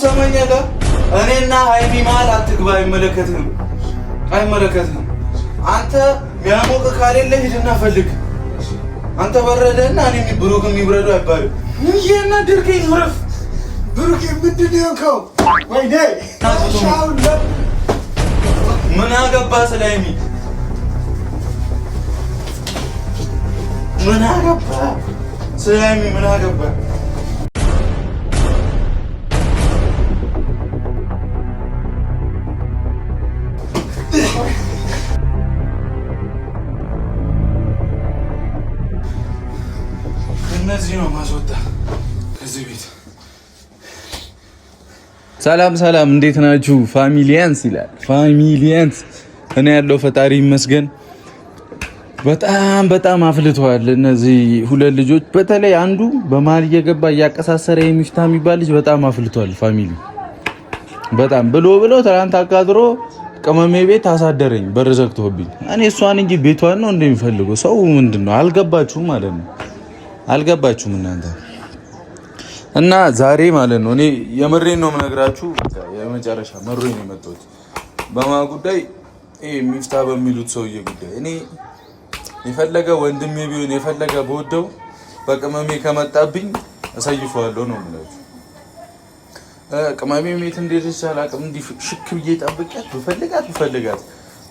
ሰማኛጋ እኔና ሃይሚ መሀል አትግባ። አይመለከትህም። አንተ ሚያሞቅ ካሌለ ሂድና ፈልግ። አንተ በረደና እኔ ብሩክ የሚብረዱ አይባልም። ይሄና ድርገኝ ወረፍ ብሩክ ምንድን ነው ከው ወይኔ ምን አገባ ስለ ሃይሚ ምን አገባ ስለ ሃይሚ ምን አገባ? እነዚህ ነው ማስወጣ ከዚህ ቤት። ሰላም እንዴት ናችሁ? ፋሚሊያንስ ይላል ፋሚሊያንስ። እኔ ያለው ፈጣሪ ይመስገን። በጣም አፍልተዋል እነዚህ ሁለት ልጆች። በተለይ አንዱ በመሀል እየገባ እያቀሳሰረ የሚፍታ የሚባል ልጅ በጣም አፍልተዋል ፋሚሊ። በጣም ብሎ ትናንት አቃጥሮ ቅመሜ ቤት አሳደረኝ በር ዘግቶብኝ። እኔ እሷን እንጂ ቤቷን ነው እንደሚፈልገው ሰው ምንድነው? አልገባችሁም ማለት ነው። አልገባችሁም እናንተ። እና ዛሬ ማለት ነው እኔ የምሬን ነው የምነግራችሁ። የመጨረሻ መሮኝ ነው የመጣሁት በማ ጉዳይ ሚፍታ በሚሉት ሰውዬ ጉዳይ። እኔ የፈለገ ወንድሜ ቢሆን የፈለገ በወደው በቅመሜ ከመጣብኝ እሰይፈዋለሁ ነው የምላችሁ። ቅመሜ ቤት እንደዚህ አላውቅም። እንዲህ ሽክ ብዬ ጠብቂያት ብፈልጋት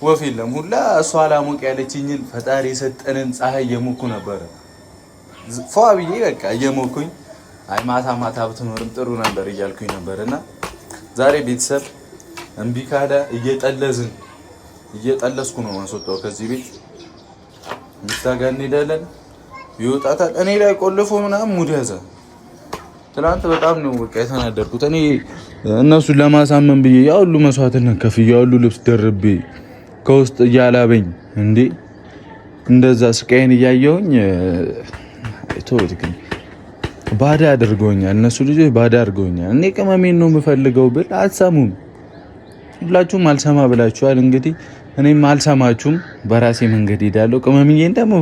ወፍ የለም ሁላ እሷ አላሞቅ ያለችኝን ፈጣሪ የሰጠንን ፀሐይ እየሞኩ ነበረ። ፏ ብዬ በቃ እየሞኩኝ አይ ማታ ብትኖርም ጥሩ ነበር እያልኩኝ ነበርና ዛሬ ቤተሰብ እምቢ ካለ እየጠለስኩ ነው ማስወጣው ከዚህ ቤት። ምታጋን እንሄዳለን ይወጣታል። እኔ ላይ ቆልፎ ምናምን ሙድ ያዘ። ትናንት በጣም ነው በቃ የተናደርኩት። እኔ እነሱን ለማሳመን ብዬ ያ ሁሉ መስዋዕትነት ከፍዬ ያ ሁሉ ልብስ ደርቤ ከውስጥ እያላበኝ እንዴ እንደዛ ስቃይን እያየሁኝ ቶት ግን ባዳ አድርገውኛል። እነሱ ልጆች ባዳ አድርገውኛል። እኔ ቅመሜን ነው የምፈልገው ብል አትሰሙም። ሁላችሁም አልሰማ ብላችኋል። እንግዲህ እኔም አልሰማችሁም። በራሴ መንገድ ሄዳለሁ። ቅመምዬን ደግሞ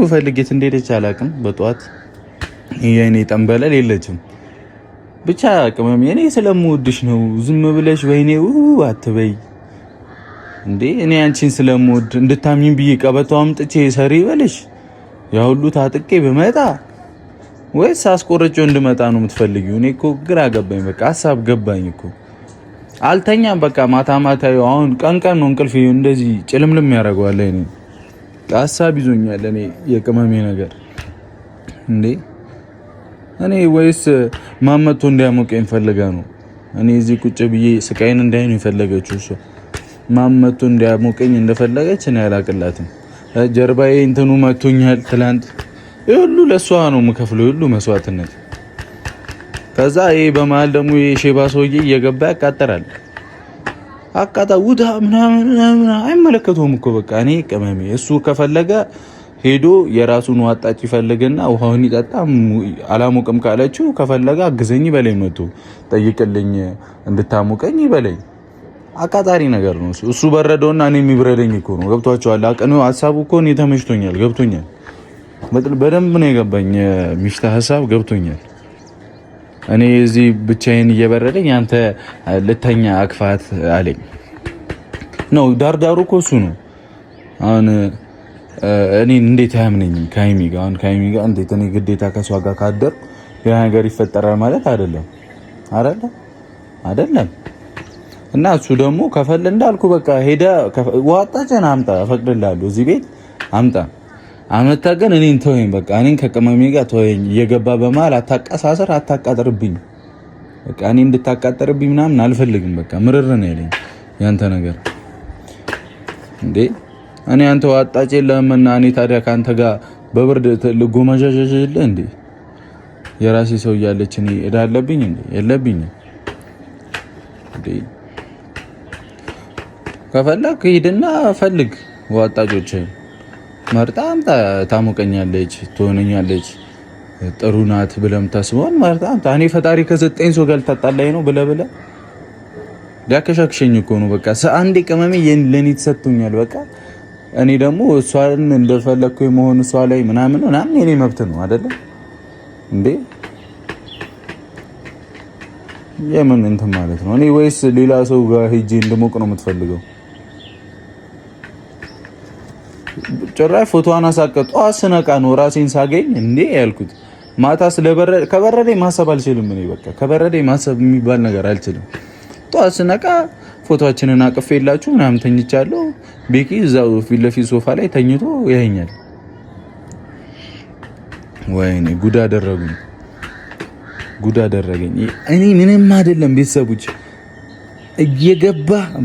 ብፈልግ የት እንደሄደች አላውቅም። በጠዋት የኔ ጠንበለል የለችም። ብቻ ቅመምዬ እኔ ስለምወድሽ ነው። ዝም ብለሽ ወይኔ አትበይ እንዴ። እኔ አንቺን ስለምወድ እንድታምኚኝ ብዬ ቀበቶ አምጥቼ ሰሪ በልሽ ያ ሁሉ ታጥቄ በመጣ ወይስ አስቆርጬው እንድመጣ ነው የምትፈልጊው? እኔ እኮ ግራ ገባኝ። በቃ ሀሳብ ገባኝ እኮ አልተኛም። በቃ ማታ አሁን ቀን ነው እንቅልፍ እንደዚህ ጭልምልም ያደርገዋል። እኔ ሀሳብ ይዞኛል። እኔ የቅመሜ ነገር እንዴ እኔ ወይስ ማመቶ እንዲያሞቀኝ ፈልጋ ነው? እኔ እዚህ ቁጭ ብዬ ስቃይን እንዳይ ነው የፈለገችው እሷ። ማመቶ እንዲያሞቀኝ እንደፈለገች እኔ አላቅላትም። ጀርባዬ እንትኑ መቶኛል ትላንት። ሁሉ ለሷ ነው የምከፍለው ሁሉ መስዋዕትነት። ከዛ ይሄ በመሀል ደግሞ የሼባ ሰውዬ እየገባ ያቃጠራል። ውታ ምናምን አይመለከተውም እኮ በቃ። እኔ ቅመሜ እሱ ከፈለገ ሄዶ የራሱን ዋጣጭ ይፈልግና ውሃውን ይጠጣ። አላሞቅም ካለችው ከፈለገ አግዘኝ በለኝ፣ መቶ ጠይቅልኝ እንድታሞቀኝ በለኝ። አቃጣሪ ነገር ነው እሱ በረደውና እኔ የሚብረደኝ እኮ ነው። ገብቷቸዋል። አቀኑ ሀሳቡ እኮ እኔ ተመችቶኛል፣ ገብቶኛል። በደንብ ነው የገባኝ። ሚፍታ ሀሳብ ገብቶኛል። እኔ እዚህ ብቻዬን እየበረደኝ አንተ ልተኛ አክፋት አለኝ ነው። ዳርዳሩ እኮ እሱ ነው። አሁን እኔ እንዴት አያምነኝም ከሃይሚ ጋር? አሁን ከሃይሚ ጋር እንዴት እኔ ግዴታ ከሷ ጋር ካደር ያ ነገር ይፈጠራል ማለት አይደለም አይደለም። እና እሱ ደግሞ ከፈለ እንዳልኩ በቃ ሄደ ዋጣጨና አምጣ እፈቅድልሃለሁ፣ እዚህ ቤት አምጣ አመጣ። ግን እኔን ተወኝ በቃ። እኔን ከቅመሜ ጋር ተወኝ። እየገባ በመሀል አታቃሳሰር፣ አታቃጥርብኝ። በቃ እኔ እንድታቃጥርብኝ ምናምን አልፈልግም። በቃ ምርር ነው ያለኝ ያንተ ነገር እንዴ። እኔ አንተ ዋጣጭ የለምና እኔ ታዲያ ካንተ ጋር በብርድ ልጎመዣዣዥልህ እንዴ? የራሴ ሰው እያለች እኔ እዳ አለብኝ እንዴ? የለብኝም እንዴ። ከፈለክ ሂድና ፈልግ ዋጣጮች መርጣ አምጣ። ታሞቀኛለች፣ ትሆነኛለች፣ ጥሩ ናት ብለም ታስበውን መርጣ አምጣ። እኔ ፈጣሪ ከሰጠኝ ሰው ጋር ልታጣላኝ ነው ብለህ ሊያከሻክሸኝ እኮ ነው። በቃ አንዴ ቅመሜ ለኔ ተሰጥቶኛል። በቃ እኔ ደግሞ እሷን እንደፈለኩ የመሆን እሷ ላይ ምናምን የኔ መብት ነው አይደለ እንዴ? የምን እንትን ማለት ነው? እኔ ወይስ ሌላ ሰው ጋር ሄጄ እንደሞቅ ነው የምትፈልገው? ጭራሽ ፎቶዋን አሳቀጧ ስነቃ ነው ራሴን ሳገኝ እንዴ ያልኩት። ማታ ከበረደኝ ማሰብ አልችልም። እኔ በቃ ከበረደኝ ማሰብ የሚባል ነገር አልችልም። ጠዋት ስነቃ ፎቶአችንን አቅፌላችሁ ምናምን ተኝቻለሁ። ቤኪ እዛው ፊት ለፊት ሶፋ ላይ ተኝቶ ያየኛል። ወይኔ ጉድ አደረገኝ። እኔ ምንም አይደለም። ቤተሰቦች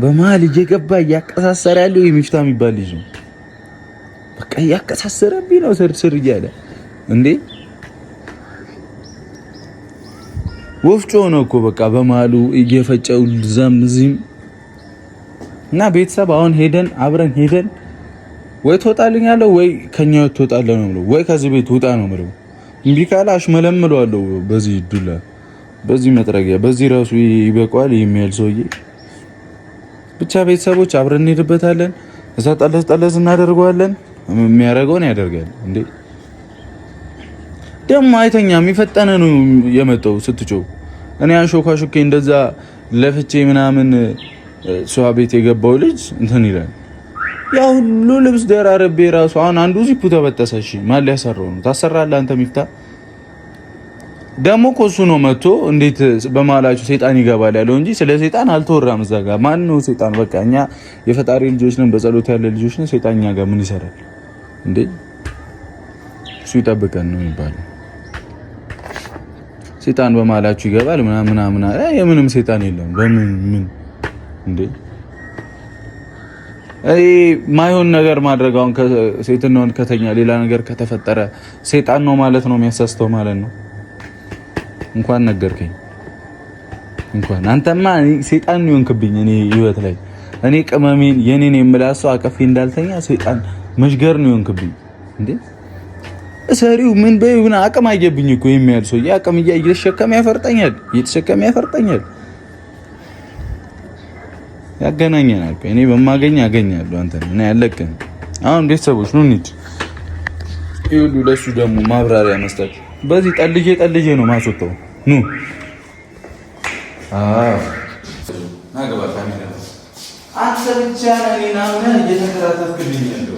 በመሀል እየገባ እያቀሳሰረ ያለው የሚፍታ የሚባል ልጅ ነው። በቃ እያቀሳሰረብኝ ነው ስር እያለ እንዴ ወፍጮ ነው እኮ በቃ በመሀሉ እየፈጨው ዘምዝም እና ቤተሰብ አሁን አብረን ሄደን ወይ ትወጣልኛለህ ወይ ከኛ ትወጣለህ ነው የምለው፣ ወይ ከዚህ ቤት ውጣ ነው የምለው። እምቢ ካለ አሽመለምለዋለሁ በዚህ ዱላ፣ በዚህ መጥረጊያ፣ በዚህ ራሱ ይበቃዋል የሚያል ሰውዬ። ብቻ ቤተሰቦች አብረን እንሄድበታለን። እዛ ጠለዝ እናደርገዋለን። የሚያደርገውን ያደርጋል። እንዴ ደግሞ አይተኛም። የፈጠነ ነው የመጣው ስትጮው። እኔ አንሾካሾኬ እንደዛ ለፍቼ ምናምን ሰው ቤት የገባው ልጅ እንትን ይላል። ያ ሁሉ ልብስ ደራረቤ ራሱ አሁን አንዱ ዚፑ ተበጠሰ። እሺ ማን ሊያሰራው ነው? ታሰራለህ አንተ ሚፍታ። ደግሞ እኮ እሱ ነው መጥቶ እንዴት በመሀላችሁ ሰይጣን ይገባል ያለው እንጂ ስለ ሰይጣን አልተወራም እዛ ጋር። ማን ነው ሰይጣን? በቃ እኛ የፈጣሪ ልጆች ነን፣ በጸሎት ያለ ልጆች ነን። ሰይጣን እኛ ጋር ምን ይሰራል እንዴ? እሱ ይጠብቀን ነው የሚባለው። ሰይጣን በመሀላችሁ ይገባል ምናምን። የምንም ሰይጣን የለም። በምን እንዴ ማይሆን ነገር ማድረግ አሁን ሴትና ወንድ ከተኛ ሌላ ነገር ከተፈጠረ ሰይጣን ነው ማለት ነው የሚያሳስተው ማለት ነው። እንኳን ነገርከኝ። እንኳን አንተማ ሰይጣን ነው የሆንክብኝ እኔ ህይወት ላይ። እኔ ቅመሜን የኔን የምላሰው አቀፌ እንዳልተኛ ሰይጣን መሽገር ነው የሆንክብኝ እንዴ። ሰሪው ምን በይውና አቅም አየብኝ እኮ የሚያል ሰው አቅም እየተሸከመ ያፈርጠኛል። ያገናኘናል። እኔ በማገኝ አገኛለሁ። አንተ እኔ ያለቀን አሁን ቤተሰቦች ነው እንዴ ይሁሉ ለሱ ደግሞ ማብራሪያ መስጠት። በዚህ ጠልጄ ነው ማስወጣው። ኑ ናገባ ካሜራ አንተ ብቻ ነህ እና እየተከታተልክልኝ ያለው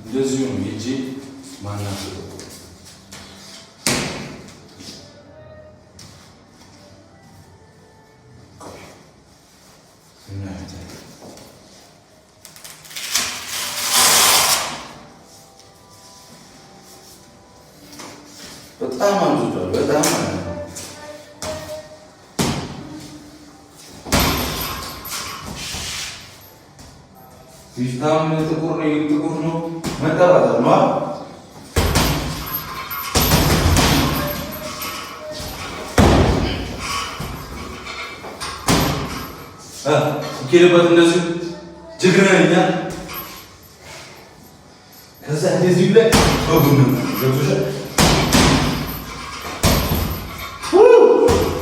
እንደዚህ ነው እንጂ ማናት በጣም አምዝቷል። በጣም ሚፍታም ጥቁር ነው መጠባጠር ነው። ይኬድበት እንደዚህ ጅግረኛ ከዛ እንደዚህ ብለህ ወጉን ገብቶሻል።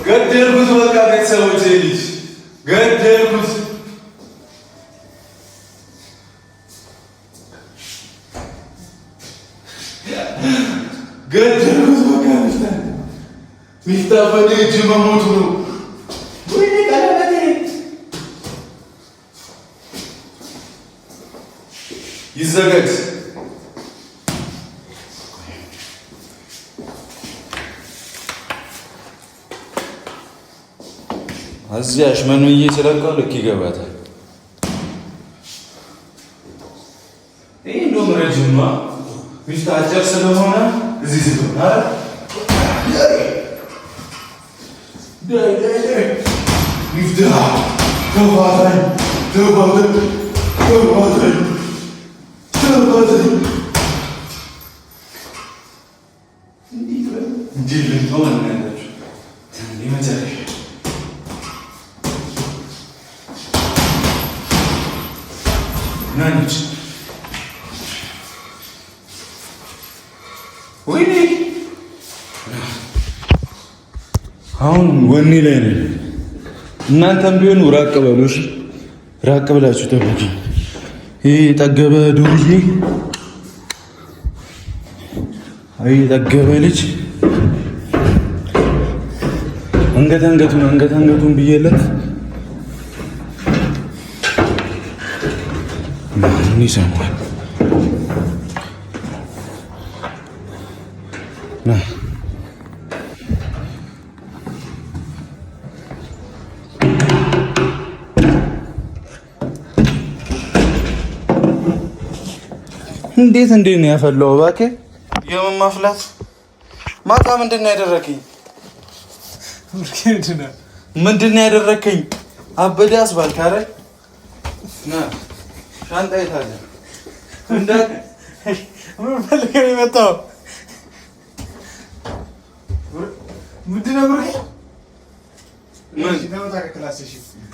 ገደልኩት በቃ ቤተሰቦች ልጅ ገደልኩት። በቃ ሚፍታ በእጅ መሞቱ ነው። ወይኔ ቀለበቴ ይዘጋጅ። እዚያሽ መንዬ ስለቀው ልክ ይገባታል። ይሄ እንደውም ረጅም ነው። ሚፍታ አጭር ስለሆነ እዚህ ዝም አረ ሚፍታ ተባታኝ እንዲህ ልትሆን ያለችው መጨረሻ ናንች ወይኔ አሁን ወኔ ላይ ነኝ። እናንተም ቢሆኑ ራቅ በሉሽ፣ ራቅ ብላችሁ ጠብቂ። ይሄ የጠገበ ዱርዬ አይ ጠገበ ልጅ አንገቱን ብዬለት ማን ይሰማል? እንዴት ነው ያፈላው? እባክህ የምን ማፍላት? ማታ ምንድን ነው ያደረከኝ? ምንድን ነው ያደረከኝ? አበደ አስባልክ አይደል? ና ሻንጣ የት አለ? ምን ፈልገህ ነው የመጣው? ምንድን ነው ብሩኬ?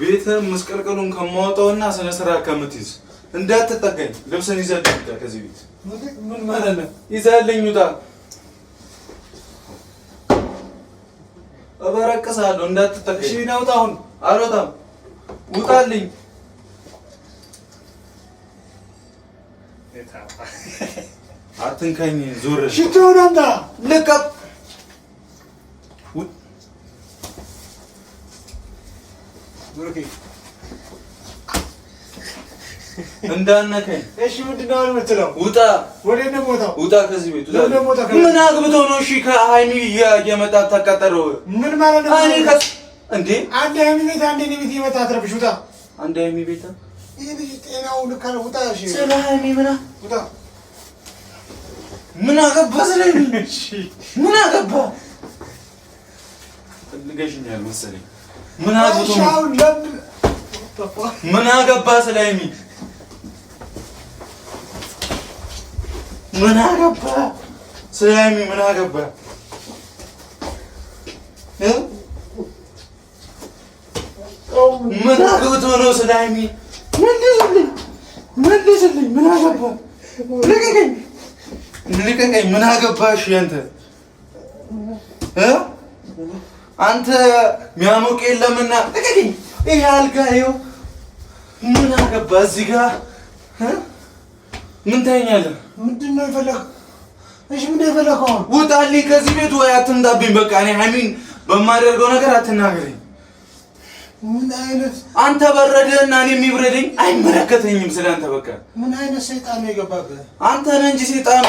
ቤትህን መስቀልቀሉን ከማወጣውና ስነ ስርዓት ከምትይዝ እንዳትጠጋኝ። ልብስን ይዘህልኝ ውጣ ከዚህ ቤት። ምን ማለት ነው? ይዘህልኝ ውጣ። እበረቅሳለሁ። እንዳትጠጋኝ። እሺ ና ውጣ። አሁን አልወጣም። ውጣልኝ። አትንካኝ። ዞር። ሽቶውን አምጣ። ልቀቅ። እንዳነከኝ። እሺ ምንድን ነው የምትለው? ውጣ። ወዴት ነው የምወጣው? ውጣ ከዚህ ቤት። ምን አግብተው ነው? እሺ ከሀይሚ እየመጣ ታቃጠረው? ምን ማለት ነው? እኔ እንዴ አንድ ሀይሚ ቤት አንድ እኔ ቤት እየመጣ አትረብሽ። ውጣ። አንድ ሀይሚ ቤት ይሄ ልጅ ጤናው ልክ አለ። ውጣ። እሺ ስለ ሀይሚ ውጣ። ምን አገባ ስለኝ? እሺ ምን አገባ? ፈልገሽኛል መሰለኝ። ምን አግብቶ ነው? ምን አገባ ስለኝ? ምን አገባ ስለኝ? ምን አገባ? ምን አግብቶ ነው ስለኝ? መልስልኝ። ምን አገባ? ልቀቀኝ። ምን አገባሽ አንተ? አንተ የሚያሞቅ የለምና ልቀቀኝ። ይሄ አልጋ ይኸው። ምን አገባ እዚህ ጋር? ምን ታይኛለህ? ምንድን ነው የፈለከው? እሺ ምንድን ነው የፈለከው? ውጣልኝ ከዚህ ቤት ወይ አትምጣብኝ። በቃ እኔ ሀይሚን በማደርገው ነገር አትናገረኝ። ምን አይነት አንተ በረደህና እኔ የሚብረደኝ አይመለከተኝም። ስለአንተ በቃ ምን አይነት ሰይጣን ነው የገባብህ? አንተ ነህ እንጂ ሰይጣኑ።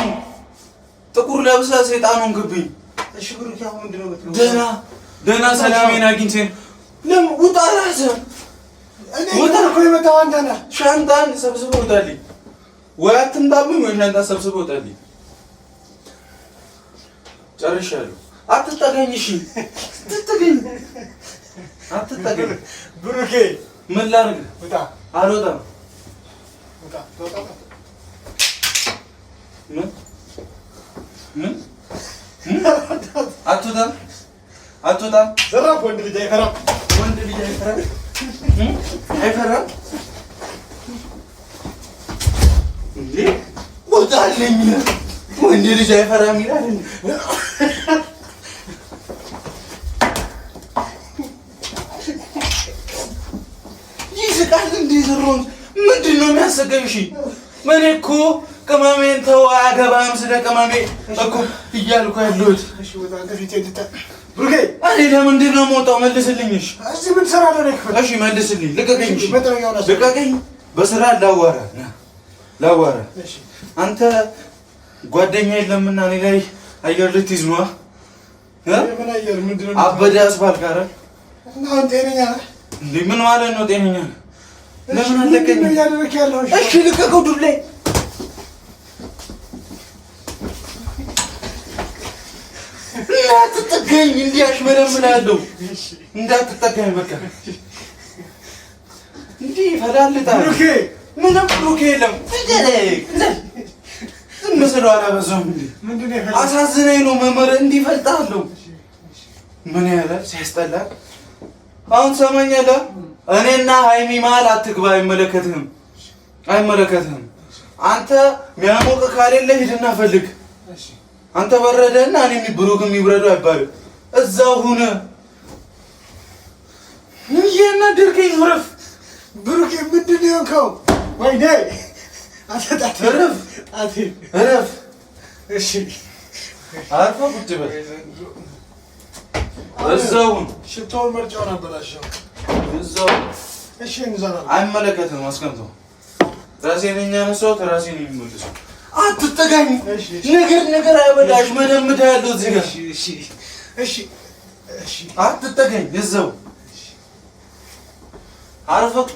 ጥቁር ለብሰህ ሰይጣኑን ግብኝ። እሺ ብሩክ ያው ምንድን ነው የምትለው? ደህና ሰላሜን አግኝቼ ለምን ውጣ እራስህ። እኔ እኮ የመጣው አንተ ነህ። ሻንጣን ሰብስበህ ውጣልኝ። ወይ አትምጣብኝ ወይ ሻንጣን ሰብስበህ ውጣልኝ። ጨርሻለሁ። አትጠገኝ። እሺ አትጠገኝ። ብሩኬ ምን ላድርግ? ውጣ። አልወጣም። ውጣ። ምን አትወጣም? ዘራፍ። ወንድ ልጅ አይፈራም። አይፈራም እንዴ? ውጣልኝ። ወንድ ልጅ አይፈራም ይላል። ይስቃል እንዴ? ዘሮን ምንድን ነው የሚያሰገኝ? እሺ እኔ እኮ ቅመሜን ተው አያገባም። ስለ ቅመሜ እኮ እያልኩ ያለሁት። እሺ ወጣ። ከፊቴ ብሩኬ እኔ ለምንድን ነው የምወጣው? መልስልኝ። እሺ እዚህ ምን ሰራ ነው? እሺ መልስልኝ። ልቀቀኝ። እሺ ልቀቀኝ። በስራ ላዋራ። እሺ አንተ ጓደኛ የለምና እኔ ላይ አየር ልትይዝ ነዋ። ምን አየር? ምንድን ነው አበደ አስባልክ አይደል? እና ጤነኛ ነህ እንዴ? ምን ማለት ነው ጤነኛ ነህ? ለምን አለቀኝ? እሺ ልቀቀው። ዱሌ እንዳትጠጋኝ። እንዲያሽመለምላለሁ። እንዳትጠጋኝ። በቃ እንዲህ ይፈላልጣል። ብሩኬ ምንም ብሩኬ የለም። ዝም ስለው አላበዛውም እንዴ? አሳዝነኝ ነው መመረ እንዲፈልጣለሁ። ምን ያለ ሲያስጠላ። አሁን ሰማኛለህ? እኔና ሀይሚ መሀል አትግባ። አይመለከትህም። አንተ የሚያሞቅ ካሌለ ሂድና ፈልግ። አንተ በረደና እኔ ብሩክ የሚብረዱ አይባልም። እዛው ሁነ እያናደርከኝ ነው። ረፍ ብሩክ። ምንድን ነው የሆንከው? ወይኔ እረፍ። እሺ አርፈህ ቁጭ በል። እዛው ሽቶውን መርጫውን አበላሸው። እዛው እሺ እንዘራለን። አይመለከትም። አስቀምጠው። ራሴን ያነሳሁት ራሴን የሚመልሰው አትጠጋኝ። ነገር አይበላሽ መደምዳ ያለው እዚህ ጋር እሺ አትጠጋኝ። እዛው አርፈህ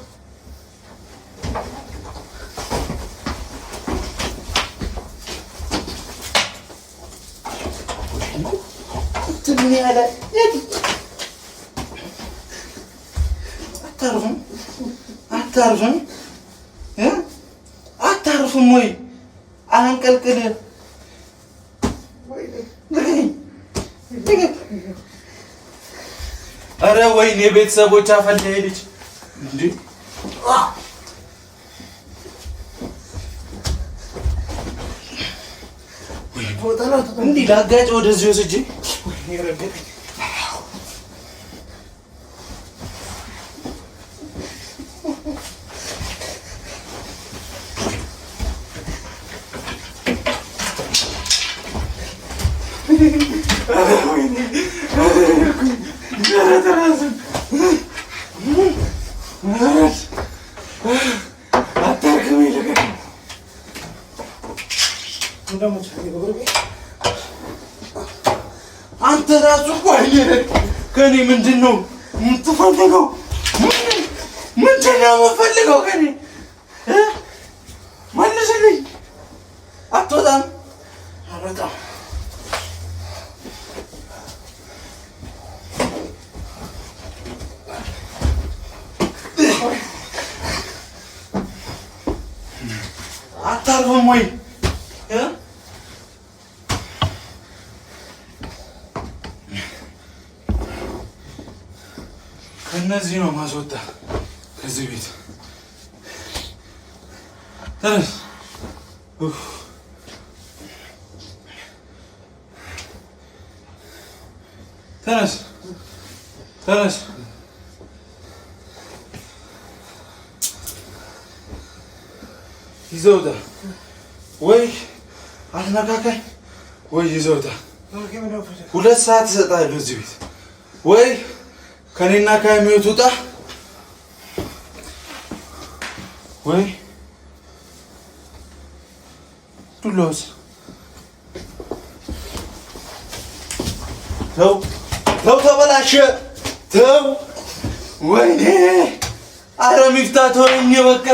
ምን ያለ አታርፍም ወይ አንቀልቅል ኧረ ወይኔ ቤተሰቦች አፈላ ልጅ እንዴ እንዲህ ላጋጭ ወደዚህ ወስጄ አንተ ራሱ ቆይ ከኔ ምንድን ነው የምትፈልገው? ምንድን ነው የምትፈልገው ከኔ? መልስልኝ። አትወጣም? አልወጣም። አታርፍም ወይ? ከነዚህ ነው ማስወጣ ከዚህ ቤት ተነስ። ተነስ ተነስ። ይዘውታ ወይ አትነካካኝ ወይ ይዘውታ። 2 ሰዓት እሰጥሃለሁ እዚህ ቤት ወይ ከኔና ከሚወት ውጣ ወይ ዱሎስ ተው ተበላሸ ተው። ወይኔ ኧረ ሚፍታህ ተወኝ በቃ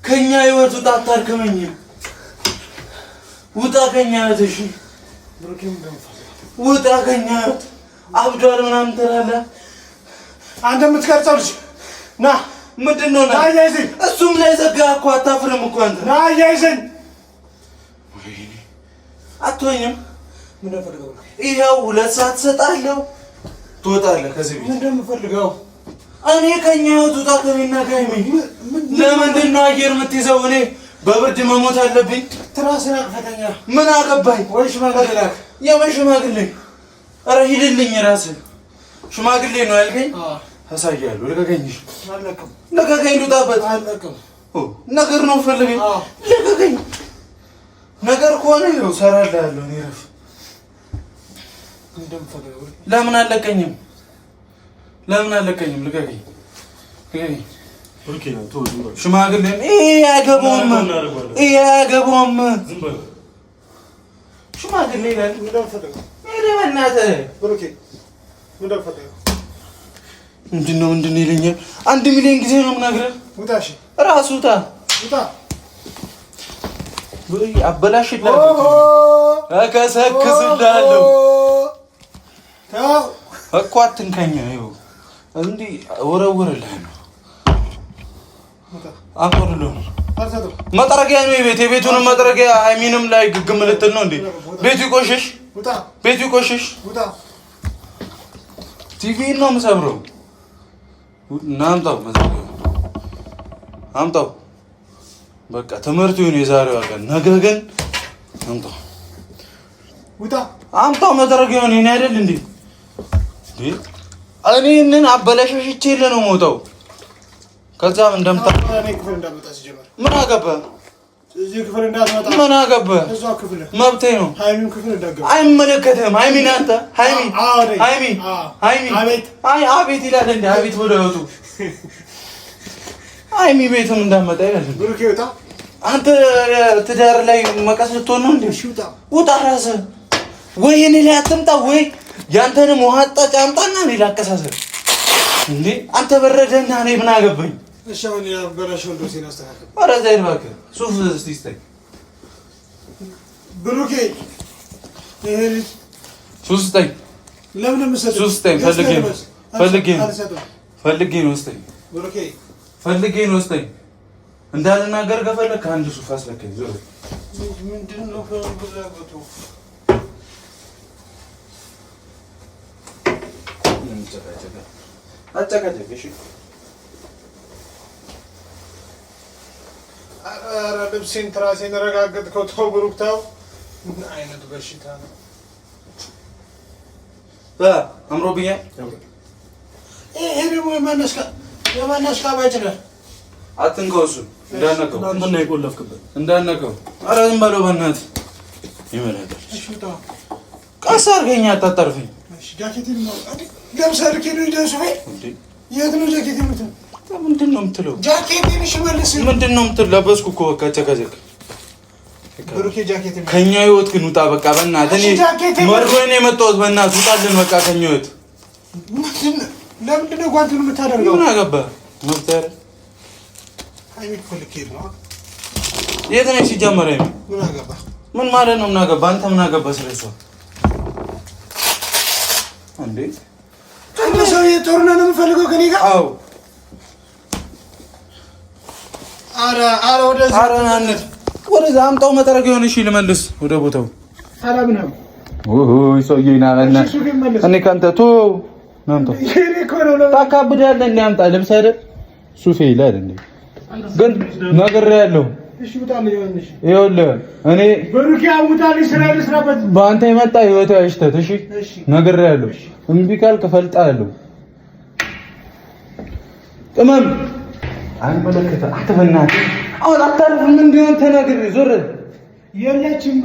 ከኛ ህይወት ውጣ። አታርክመኝ ውጣ ከኛ ህይወት። እሺ ውጣ ከኛ ህይወት። አብዷል ምናምን ትላለህ አንተ የምትቀርጸው ልጅ ና። ምንድን ነው ና አያይዘኝ። እሱም ላይ ዘጋህ እኮ አታፍርም እኮ አንተ። ና አያይዘኝ። አትወኝም? ምን ፈልገው? ይኸው 2 ሰዓት እሰጥሃለሁ ትወጣለህ ከዚህ ቤት። ምንድን ነው የምፈልገው? እኔ ከኛ ህይወት ውጣ ከኔና ከሀይሚ። ለምንድን ነው አየር የምትይዘው? እኔ በብርድ መሞት አለብኝ? ትራስን አቅፈተኛ። ምን አገባኝ? ወይ ሽማግሌ ላክ። የምን ሽማግሌ? ኧረ ሂድልኝ ራስህ። ሽማግሌ ነው ያልከኝ? አሳያለሁ። ልቀቀኝ። አልለቅም። ልቀቀኝ። ልውጣበት። አልለቅም። ነገር ነው ፈልገኝ። ልቀቀኝ። ነገር ከሆነ ይኸው እሰራልሃለሁ። እኔ እረፍ። ለምን አልለቀኝም? ለምን አልለቀኝም? ልቀቀኝ። ሽማግሌ አያገባውም። አያገባውም። ሽማግሌ ይላል። ምንድን ነው ይለኛል። 1 ሚሊዮን ጊዜ ነው የምነግርህ። ውጣ። እሺ እራሱ ውጣ። አበላሽልሃለሁ፣ እከሰክስልሃለሁ እኮ አትንካኝ። ይኸው እንዲህ ወረውርልሃለሁ። አቆርልህ መጥረጊያ ነው የቤቱንም መጥረጊያ ሀይሚንም ላይ ግግም ልትል ነው እንዴ? ቤቱ ይቆሽሽ፣ ቤቱ ይቆሽሽ። ቲቪ ነው የምሰብረው። አምጣው። በቃ ትምህርቱ ይሁን የዛሬው ቀን። ነገ ግን አምጣው መጥረጊያውን። እኔ አይደል እንዴ? እኔን አበላሽቼ ነው የምወጣው። ከዛም ምን አገባህ? እዚህ ክፍል እንዳትመጣ። ምን አገባህ? እዛው ክፍል መብቴ ነው። ሃይሚን ክፍል እንዳትገባ። አይመለከትህም። ሃይሚን አንተ ሃይሚ አቤት አቤት ይላል እንዴ? አቤት ወደ ወጡ ሃይሚ ቤትም እንዳመጣ ይላል። ብሩኬ ውጣ። አንተ ትዳር ላይ መቀስ ልትሆን ነው እንዴ? ውጣ ራስህ። ወይ እኔ ላይ አትምጣ፣ ወይ ያንተንም ውሃ አጣጭ አምጣና እኔ ላቀሳሰር እንዴ? አንተ በረደና እኔ ምን አገባኝ? እሺ አሁን ያበላሽው እንደው ሲል አስተካክል። ኧረ ዘይድ እባክህ ሱፍ እስቲ ስጠኝ ብሩኬ። ሱፍ ስጠኝ። ለምን የምትሰጠው? ሱፍ ስጠኝ። ፈልጌ ነው ስጠኝ። ብሩኬ ፈልጌ ነው ስጠኝ። እንዳልናገር ከፈለክ አንድ ሱፍ አስለከኝ። ዞር ምንድን ነው ፍላጎቱ? አጨቃጨቅ እሺ። ኧረ ልብሴን ትራሴን ረጋገጥከው። ተው ብሩክ ተው። ምን አይነት በሽታ ነው? አምሮብኛል። ይሄ ደግሞ የማናሽካ ባጭ ነህ። አትንከው፣ እሱን እንዳነከው። ምን ነው የቆለፍክበት? እንዳነከው። ኧረ ዝም በለው በእናትህ ይመላል። እሺ ውጣ። ቀስ አድርገኝ፣ አታጠርፈኝ። እሺ ጃኬቴን ነው ለምሳሌ ከሄዱ ይደርሱ ወይ የት ነው ጃኬቴን የምትለው? ምንድን ነው የምትለው? ጃኬቴን እሺ መልስ። ምንድን ነው የምትለው? ለበስኩ እኮ በቃ ጨቀጨቅ። ብሩኬ ጃኬቴን ከእኛ ህይወት ግን ውጣ በቃ በእናትህ። እኔ መርዶኝ ነው የመጣሁት። በእናትህ ውጣልን በቃ ከእኛ ህይወት። ለምንድን ነው ጓንቱን የምታደርገው? ምን አገባህ? መፍጠር ሃይሚ እኮ ልኬድ ነው። የት ነሽ ሲጀመር? ሃይሚ ምን አገባህ? ምን ማለት ነው? ምን አገባህ? አንተ ምን አገባህ ስለሷ እንዴ? አንተ ሰው የጦርነት ነው የምፈልገው ከኔ ጋር? አዎ። ኧረ ወደዛ አምጣው መጠረጊያውን። እሺ ልመልስ ወደ ቦታው። ሰላም ነው። ኦይ ሰውዬ ናና እኔ ካንተ ቶ ናምጣ ታካብዳለህ እንዴ? አምጣ ልብስ አይደል ሱፌ ይላል እንዴ? ግን ነግሬሃለሁ። እሺ ውጣልኝ። ይኸውልህ እኔ ብሩኬ ውጣልኝ። ስራ ልስራበት። በአንተ የመጣ ህይወት አይሽተት። እሺ ነግሬሃለሁ። እምቢ ካልክ እፈልጥሃለሁ። ቅመም አይመለከትህም። አንተ በእናትህ አሁን አታርፍም። እንዲሆን ተናግሬ ዞር የለችም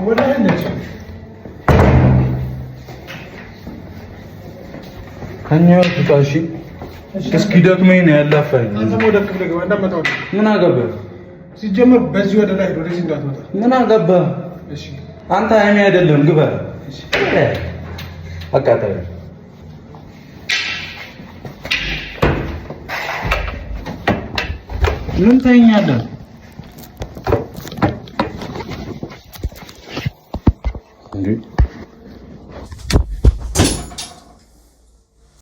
ወደ እነች ከኛ ወጣ። እሺ እስኪ ደክመኝ ነው ያላፈኝ። አንተ ወደ ክፍለ ገባ እንዳመጣው። ምን አገባህ? ሲጀመር በዚህ ወደ ላይ ወደዚህ እንዳትመጣ። ምን አገባህ? እሺ አንተ ሃይሚ አይደለም ግባ። እሺ አቃጣይ ምን ታኛለህ እንዴ?